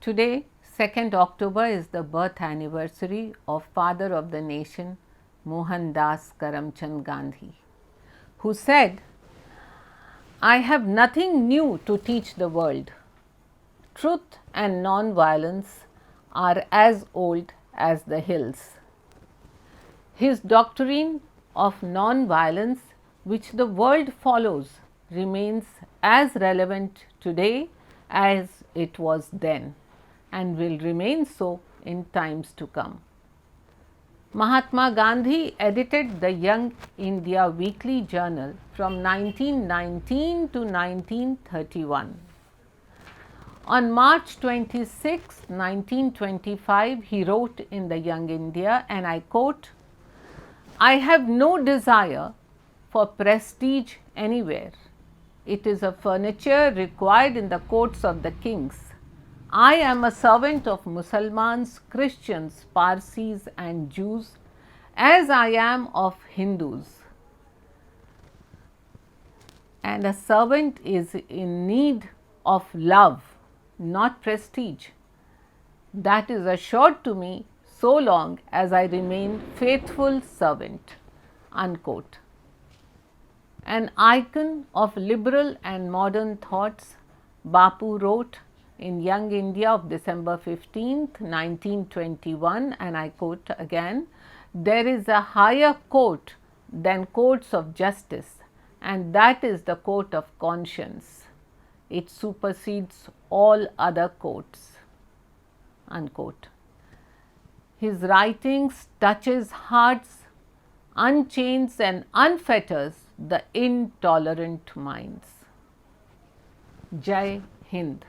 Today, 2nd October is the birth anniversary of father of the nation, Mohandas Karamchand Gandhi, who said, "I have nothing new to teach the world. Truth and non-violence are as old as the hills." His doctrine of non-violence, which the world follows, remains as relevant today as it was then, and will remain so in times to come. Mahatma Gandhi edited the Young India Weekly Journal from 1919 to 1931. On March 26, 1925, he wrote in the Young India, and I quote, "I have no desire for prestige anywhere. It is a furniture required in the courts of the kings. I am a servant of Mussalmans, Christians, Parsis and Jews, as I am of Hindus. And a servant is in need of love, not prestige. That is assured to me so long as I remain faithful servant." Unquote. An icon of liberal and modern thoughts, Bapu wrote in Young India of December 15th, 1921, and I quote again, "There is a higher court than courts of justice, and that is the court of conscience. It supersedes all other courts." Unquote. His writings touches hearts, unchains and unfetters the intolerant minds. Jai Hind.